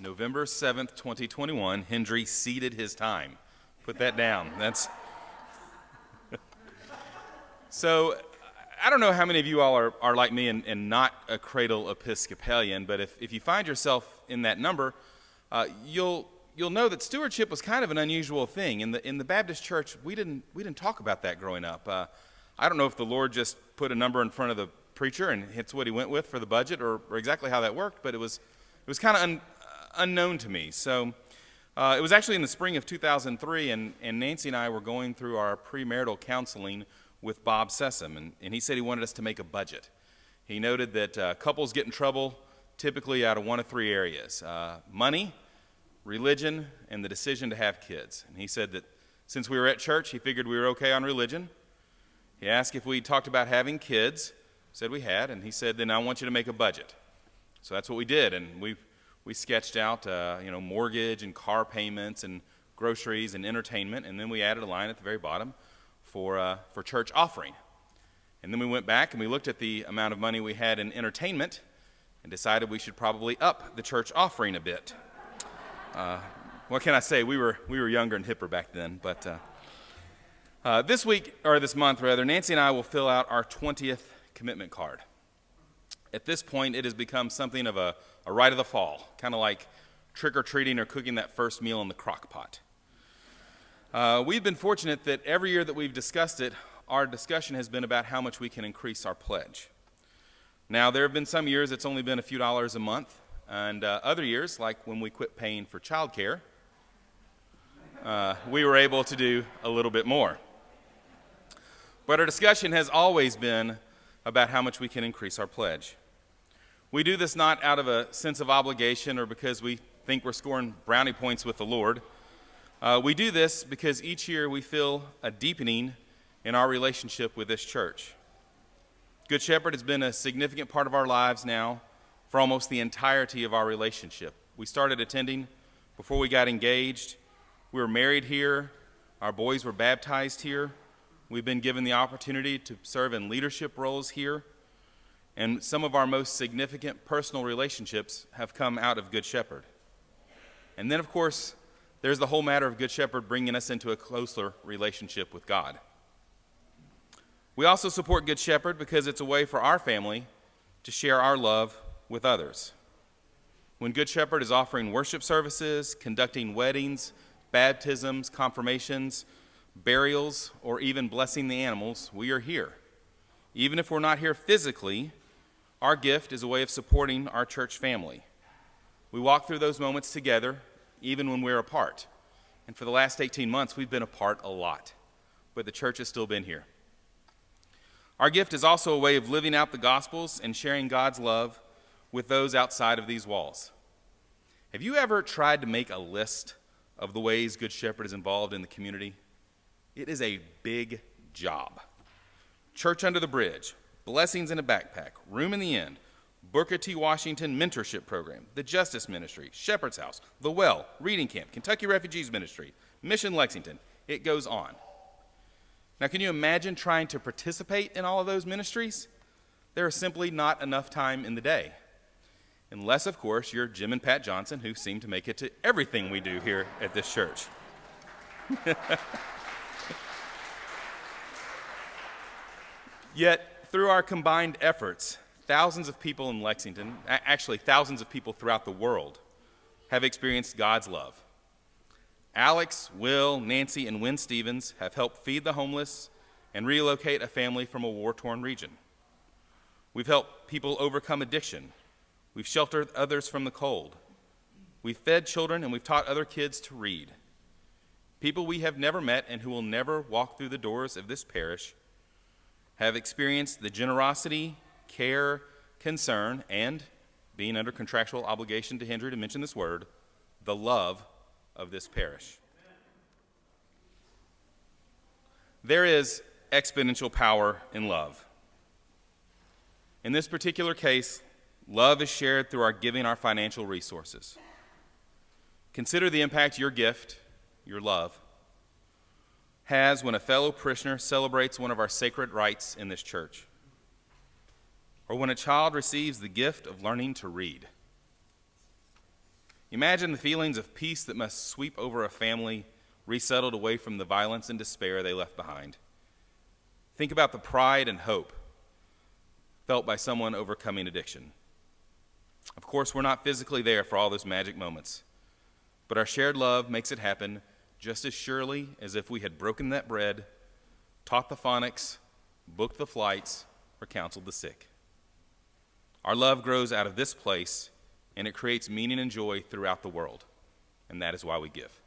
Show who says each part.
Speaker 1: November 7th, 2021, Hendry ceded his time. Put that down. So, I don't know how many of you all are like me and not a cradle Episcopalian, but if you find yourself in that number, you'll know that stewardship was kind of an unusual thing. In the Baptist church, we didn't talk about that growing up. I don't know if the Lord just put a number in front of the preacher and it's what he went with for the budget or exactly how that worked, but it was kind of unknown to me. So it was actually in the spring of 2003, and Nancy and I were going through our premarital counseling with Bob Sessom, and he said he wanted us to make a budget. He noted that couples get in trouble typically out of one of three areas: money, religion, and the decision to have kids. And he said that since we were at church, he figured we were okay on religion. He asked if we talked about having kids, said we had, and he said, then I want you to make a budget. So that's what we did, and we sketched out mortgage and car payments and groceries and entertainment, and then we added a line at the very bottom for church offering. And then we went back and we looked at the amount of money we had in entertainment and decided we should probably up the church offering a bit. What can I say? We were younger and hipper back then, but this month, Nancy and I will fill out our 20th commitment card. At this point, it has become something of a rite of the fall, kind of like trick-or-treating or cooking that first meal in the crock pot. We've been fortunate that every year that we've discussed it, our discussion has been about how much we can increase our pledge. Now, there have been some years it's only been a few dollars a month, and other years, like when we quit paying for childcare, we were able to do a little bit more. But our discussion has always been about how much we can increase our pledge. We do this not out of a sense of obligation or because we think we're scoring brownie points with the Lord. We do this because each year we feel a deepening in our relationship with this church. Good Shepherd has been a significant part of our lives now for almost the entirety of our relationship. We started attending before we got engaged. We were married here. Our boys were baptized here. We've been given the opportunity to serve in leadership roles here. And some of our most significant personal relationships have come out of Good Shepherd. And then, of course, there's the whole matter of Good Shepherd bringing us into a closer relationship with God. We also support Good Shepherd because it's a way for our family to share our love with others. When Good Shepherd is offering worship services, conducting weddings, baptisms, confirmations, burials, or even blessing the animals, we are here. Even if we're not here physically, our gift is a way of supporting our church family. We walk through those moments together, even when we're apart. And for the last 18 months, we've been apart a lot, but the church has still been here. Our gift is also a way of living out the Gospels and sharing God's love with those outside of these walls. Have you ever tried to make a list of the ways Good Shepherd is involved in the community? It is a big job. Church under the bridge, blessings in a backpack, room in the inn, Booker T. Washington mentorship program, the Justice Ministry, Shepherd's House, The Well, Reading Camp, Kentucky Refugees Ministry, Mission Lexington. It goes on. Now, can you imagine trying to participate in all of those ministries? There is simply not enough time in the day. Unless, of course, you're Jim and Pat Johnson, who seem to make it to everything we do here at this church. Yet, through our combined efforts, thousands of people in Lexington, actually thousands of people throughout the world, have experienced God's love. Alex, Will, Nancy, and Winn Stephens have helped feed the homeless and relocate a family from a war-torn region. We've helped people overcome addiction. We've sheltered others from the cold. We've fed children and we've taught other kids to read. People we have never met and who will never walk through the doors of this parish have experienced the generosity, care, concern, and, being under contractual obligation to Hendry to mention this word, the love of this parish. There is exponential power in love. In this particular case, love is shared through our giving our financial resources. Consider the impact your gift, your love, has when a fellow parishioner celebrates one of our sacred rites in this church, or when a child receives the gift of learning to read. Imagine the feelings of peace that must sweep over a family resettled away from the violence and despair they left behind. Think about the pride and hope felt by someone overcoming addiction. Of course, we're not physically there for all those magic moments, but our shared love makes it happen just as surely as if we had broken that bread, taught the phonics, booked the flights, or counseled the sick. Our love grows out of this place, and it creates meaning and joy throughout the world, and that is why we give.